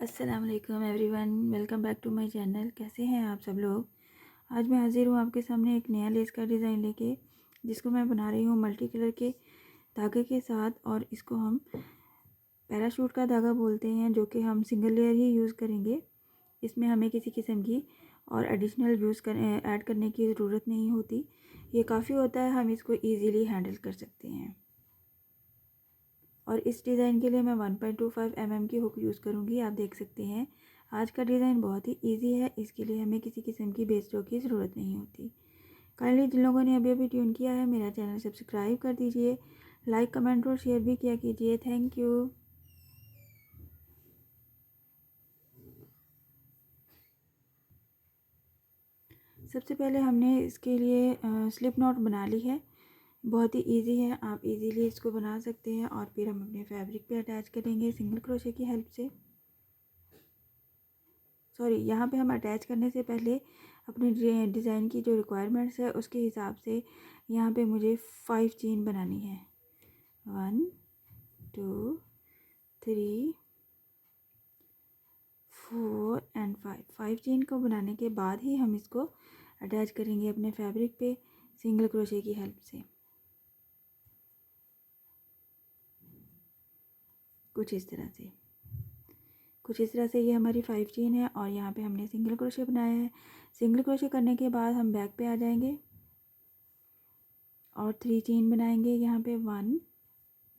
अस्सलाम वालेकुम everyone, welcome back to my channel. कैसे हैं आप सब लोग। आज मैं हाज़िर हूँ आपके सामने एक नया लेस का डिज़ाइन लेके, जिसको मैं बना रही हूँ मल्टी कलर के धागे के साथ। और इसको हम पैराशूट का धागा बोलते हैं, जो कि हम सिंगल लेयर ही यूज़ करेंगे। इसमें हमें किसी किस्म की और एडिशनल ऐड करने की ज़रूरत नहीं होती। ये काफ़ी होता है, हम इसको ईज़िली हैंडल कर सकते हैं। और इस डिज़ाइन के लिए मैं 1.25 mm की हुक यूज़ करूँगी। आप देख सकते हैं आज का डिज़ाइन बहुत ही इजी है, इसके लिए हमें किसी किस्म की बेस स्ट्रोक की ज़रूरत नहीं होती। काइंडली जिन लोगों ने अभी अभी ट्यून किया है, मेरा चैनल सब्सक्राइब कर दीजिए, लाइक कमेंट और शेयर भी किया कीजिए। Thank you. सबसे पहले हमने इसके लिए स्लिप नॉट बना ली है। बहुत ही इजी है, आप इजीली इसको बना सकते हैं। और फिर हम अपने फैब्रिक पे अटैच करेंगे सिंगल क्रोशे की हेल्प से। यहाँ पे हम अटैच करने से पहले अपने डिज़ाइन की जो रिक्वायरमेंट्स है उसके हिसाब से यहाँ पे मुझे 5 चेन बनानी है। 1 2 3 4 एंड 5 चेन को बनाने के बाद ही हम इसको अटैच करेंगे अपने फैब्रिक पे सिंगल क्रोशे की हेल्प से। कुछ इस तरह से ये हमारी 5 चेन है और यहाँ पे हमने सिंगल क्रोशे बनाया है। सिंगल क्रोशे करने के बाद हम बैक पे आ जाएंगे और 3 चेन बनाएंगे यहाँ पे। 1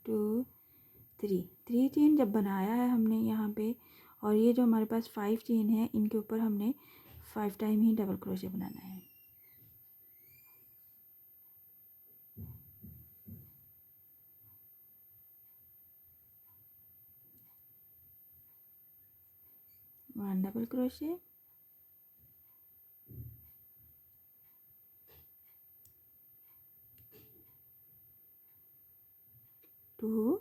2 3 चेन जब बनाया है हमने यहाँ पे, और ये जो हमारे पास 5 चेन है, इनके ऊपर हमने 5 टाइम ही डबल क्रोशे बनाना है। One double crochet, two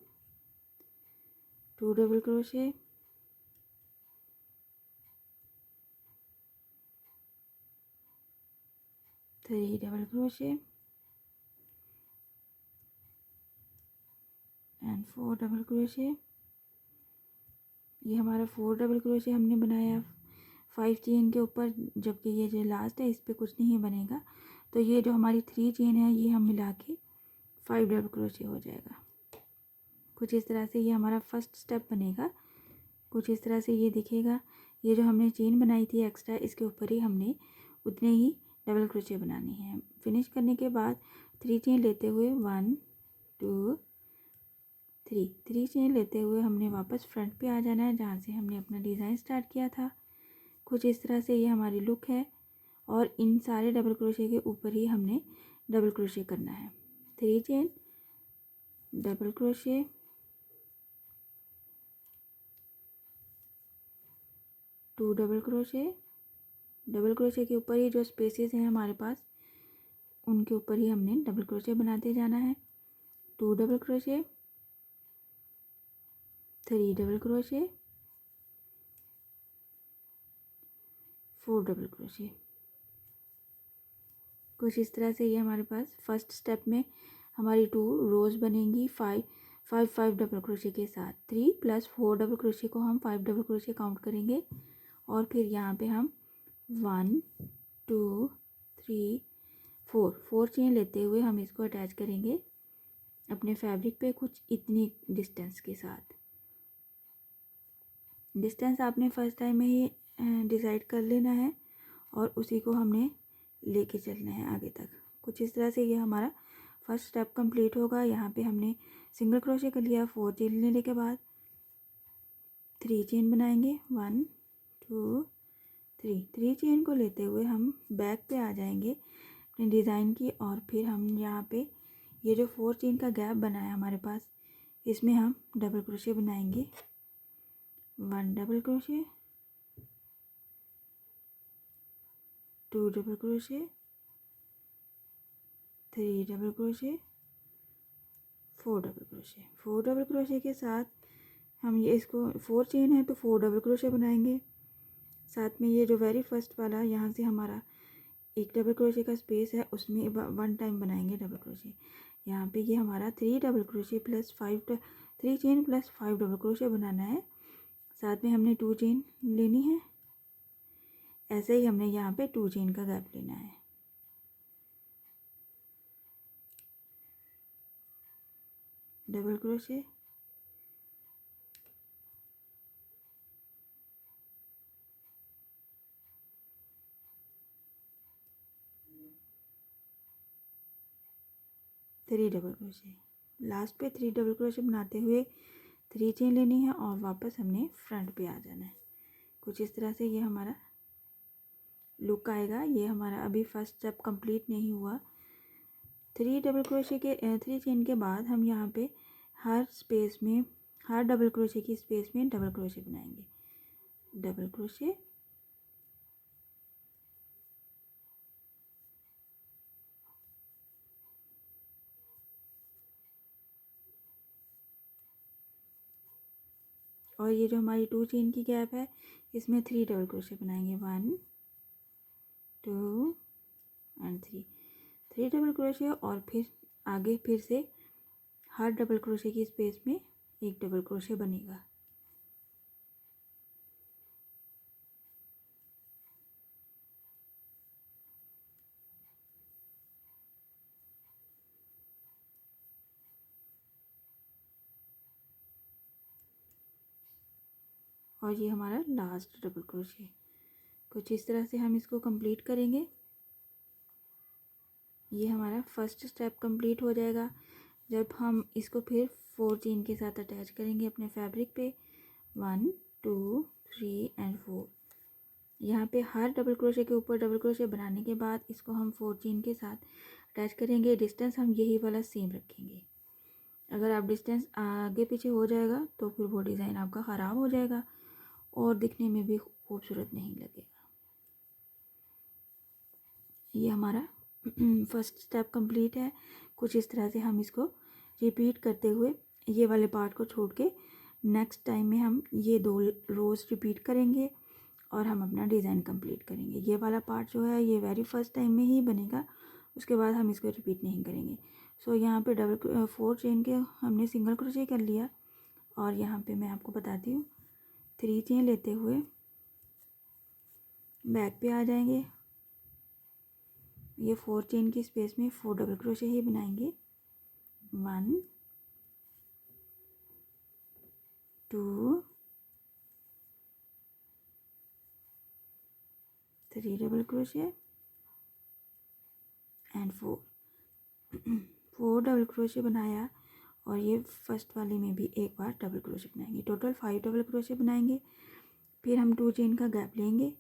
double crochet, 3 double crochet and 4 double crochet. ये हमारा 4 डबल क्रोशे हमने बनाया 5 चेन के ऊपर, जबकि ये जो लास्ट है इस पर कुछ नहीं बनेगा। तो ये जो हमारी 3 चेन है ये हम मिला के 5 डबल क्रोशे हो जाएगा। कुछ इस तरह से ये हमारा फर्स्ट स्टेप बनेगा। कुछ इस तरह से ये दिखेगा। ये जो हमने चेन बनाई थी एक्स्ट्रा, इसके ऊपर ही हमने उतने ही डबल क्रोशे बनाने हैं। फिनिश करने के बाद 3 चेन लेते हुए 1 2 3 चेन लेते हुए हमने वापस फ्रंट पे आ जाना है, जहाँ से हमने अपना डिज़ाइन स्टार्ट किया था। कुछ इस तरह से ये हमारी लुक है। और इन सारे डबल क्रोशे के ऊपर ही हमने डबल क्रोशे करना है। 3 chain, double crochet, 2 double crochet, double crochet के ऊपर ही जो स्पेसेस हैं हमारे पास, उनके ऊपर ही हमने डबल क्रोशे बनाते जाना है। 2 double crochet, 3 double crochet, 4 double crochet. कुछ इस तरह से ये हमारे पास फर्स्ट स्टेप में हमारी 2 रोज़ बनेंगी 5 डबल क्रोशे के साथ। 3 + 4 डबल क्रोशे को हम 5 डबल क्रोशे काउंट करेंगे। और फिर यहाँ पे हम 1 2 3 4 चेन लेते हुए हम इसको अटैच करेंगे अपने फैब्रिक पे कुछ इतनी डिस्टेंस के साथ। डिस्टेंस आपने फर्स्ट टाइम में ही डिसाइड कर लेना है और उसी को हमने लेके चलना है आगे तक। कुछ इस तरह से ये हमारा फर्स्ट स्टेप कंप्लीट होगा। यहाँ पे हमने सिंगल क्रोशे कर लिया। 4 चेन लेने के बाद 3 चेन बनाएंगे। 1 2 3 चेन को लेते हुए हम बैक पे आ जाएंगे अपने डिज़ाइन की। और फिर हम यहाँ पे ये जो 4 चेन का गैप बना है हमारे पास, इसमें हम डबल क्रोशे बनाएंगे। 1 double crochet, 2 double crochet, 3 double crochet, 4 double crochet. 4 double crochet के साथ हम ये इसको 4 चेन है तो 4 डबल क्रोशे बनाएंगे। साथ में ये जो वेरी फर्स्ट वाला यहाँ से हमारा एक डबल क्रोशे का स्पेस है, उसमें 1 टाइम बनाएंगे डबल क्रोशे। यहाँ पे ये हमारा 3 double crochet + 5 3 chain + 5 double crochet बनाना है। साथ में हमने 2 चेन लेनी है। ऐसे ही हमने यहाँ पे 2 चेन का गैप लेना है। Double crochet, three double crochet, last पे 3 डबल क्रोशे बनाते हुए 3 चेन लेनी है और वापस हमने फ्रंट पे आ जाना है। कुछ इस तरह से ये हमारा लुक आएगा। ये हमारा अभी फर्स्ट स्टेप कंप्लीट नहीं हुआ। 3 डबल क्रोशे के 3 चेन के बाद हम यहाँ पे हर स्पेस में, हर डबल क्रोशे की स्पेस में डबल क्रोशे बनाएंगे। डबल क्रोशे, और ये जो हमारी 2 चेन की गैप है इसमें 3 डबल क्रोशे बनाएंगे। 1 2 एंड 3 डबल क्रोशे, और फिर आगे फिर से हर डबल क्रोशे की स्पेस में एक डबल क्रोशे बनेगा। और ये हमारा लास्ट डबल क्रोशे। कुछ इस तरह से हम इसको कंप्लीट करेंगे। ये हमारा फर्स्ट स्टेप कंप्लीट हो जाएगा। जब हम इसको फिर 4 चेन के साथ अटैच करेंगे अपने फैब्रिक पे, 1 2 3 एंड 4। यहाँ पे हर डबल क्रोशे के ऊपर डबल क्रोशे बनाने के बाद इसको हम 4 चेन के साथ अटैच करेंगे। डिस्टेंस हम यही वाला सेम रखेंगे। अगर आप डिस्टेंस आगे पीछे हो जाएगा तो फिर वो डिज़ाइन आपका ख़राब हो जाएगा और दिखने में भी खूबसूरत नहीं लगेगा। ये हमारा फर्स्ट स्टेप कंप्लीट है। कुछ इस तरह से हम इसको रिपीट करते हुए ये वाले पार्ट को छोड़ के नेक्स्ट टाइम में हम ये 2 रोज़ रिपीट करेंगे और हम अपना डिज़ाइन कंप्लीट करेंगे। ये वाला पार्ट जो है ये वेरी फर्स्ट टाइम में ही बनेगा, उसके बाद हम इसको रिपीट नहीं करेंगे। सो यहाँ पे 4 चेन के हमने सिंगल क्रोशे कर लिया, और यहाँ पे मैं आपको बताती हूँ 3 चेन लेते हुए बैक पे आ जाएंगे। ये 4 चेन की स्पेस में 4 डबल क्रोशे ही बनाएंगे। 1 2 3 double crochet and 4 double crochet बनाया, और ये फर्स्ट वाले में भी एक बार डबल क्रोशे बनाएंगे। टोटल 5 डबल क्रोशे बनाएंगे। फिर हम 2 चेन का गैप लेंगे।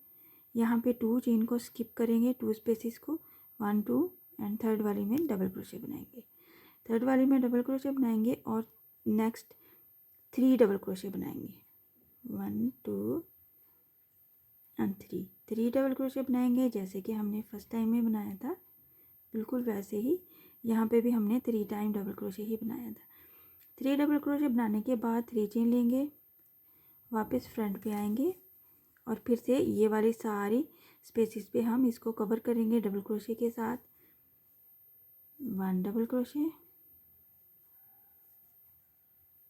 यहाँ पे 2 चेन को स्किप करेंगे, 2 स्पेसिस को, 1 2 एंड थर्ड वाली में डबल क्रोशे बनाएंगे। थर्ड वाली में डबल क्रोशे बनाएंगे और नेक्स्ट 3 डबल क्रोशे बनाएंगे। 1 2 एंड 3 डबल क्रोशे बनाएंगे जैसे कि हमने फर्स्ट टाइम में बनाया था, बिल्कुल वैसे ही यहाँ पे भी हमने 3 टाइम डबल क्रोशे ही बनाया था। 3 डबल क्रोशे बनाने के बाद 3 चेन लेंगे, वापस फ्रंट पे आएंगे और फिर से ये वाली सारी स्पेसिस पे हम इसको कवर करेंगे डबल क्रोशे के साथ। 1 डबल क्रोशे,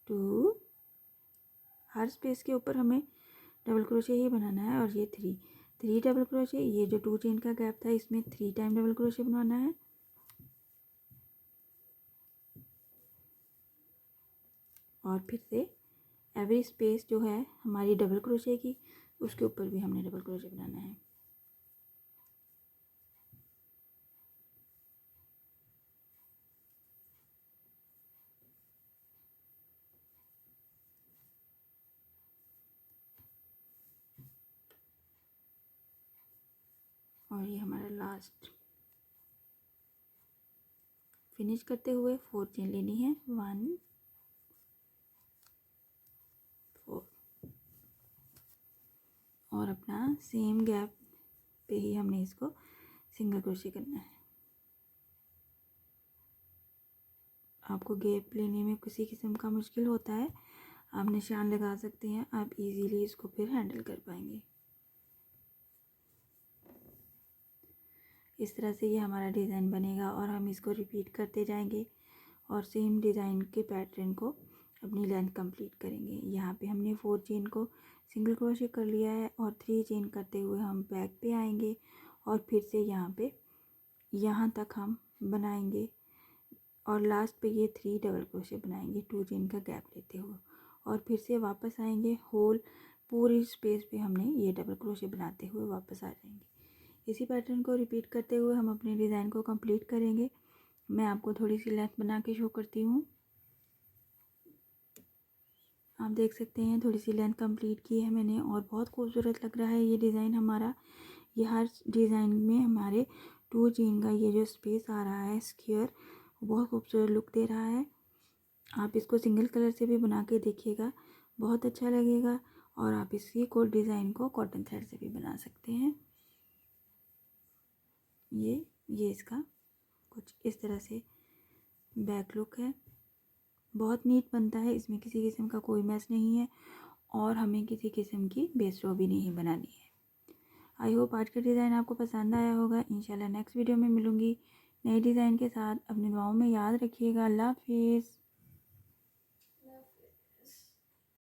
2, हर स्पेस के ऊपर हमें डबल क्रोशे ही बनाना है, और ये 3 डबल क्रोशे। ये जो 2 चेन का गैप था इसमें 3 टाइम डबल क्रोशे बनाना है। और फिर से एवरी स्पेस जो है हमारी डबल क्रोशे की, उसके ऊपर भी हमने डबल क्रोशे बनाना है। और ये हमारा लास्ट फिनिश करते हुए 4 चेन लेनी है। 1 4, और अपना सेम गैप पे ही हमने इसको सिंगल क्रोशे करना है। आपको गैप लेने में किसी किस्म का मुश्किल होता है, आप निशान लगा सकते हैं, आप इजीली इसको फिर हैंडल कर पाएंगे। इस तरह से ये हमारा डिज़ाइन बनेगा और हम इसको रिपीट करते जाएंगे और सेम डिज़ाइन के पैटर्न को अपनी लेंथ कंप्लीट करेंगे। यहाँ पे हमने 4 चेन को सिंगल क्रोशे कर लिया है और 3 चेन करते हुए हम बैक पे आएंगे और फिर से यहाँ तक हम बनाएंगे और लास्ट पे ये 3 डबल क्रोशे बनाएंगे 2 चेन का गैप लेते हुए और फिर से वापस आएंगे। होल पूरी स्पेस पे हमने ये डबल क्रोशे बनाते हुए वापस आ जाएंगे। इसी पैटर्न को रिपीट करते हुए हम अपने डिज़ाइन को कंप्लीट करेंगे। मैं आपको थोड़ी सी लेंथ बना के शो करती हूँ। आप देख सकते हैं थोड़ी सी लेंथ कंप्लीट की है मैंने और बहुत खूबसूरत लग रहा है ये डिज़ाइन हमारा। ये हर डिज़ाइन में हमारे 2 चेन का ये जो स्पेस आ रहा है स्क्वायर, बहुत खूबसूरत लुक दे रहा है। आप इसको सिंगल कलर से भी बना के देखिएगा, बहुत अच्छा लगेगा। और आप इसी को डिज़ाइन को कॉटन थ्रेड से भी बना सकते हैं। ये इसका कुछ इस तरह से बैक लुक है। बहुत नीट बनता है, इसमें किसी किस्म का कोई मैस नहीं है और हमें किसी किस्म की बेस रो भी नहीं बनानी है। आई होप आज का डिज़ाइन आपको पसंद आया होगा। इंशाल्लाह नेक्स्ट वीडियो में मिलूँगी नए डिज़ाइन के साथ। अपनी दुआओं में याद रखिएगा। अल्लाह हाफिज़।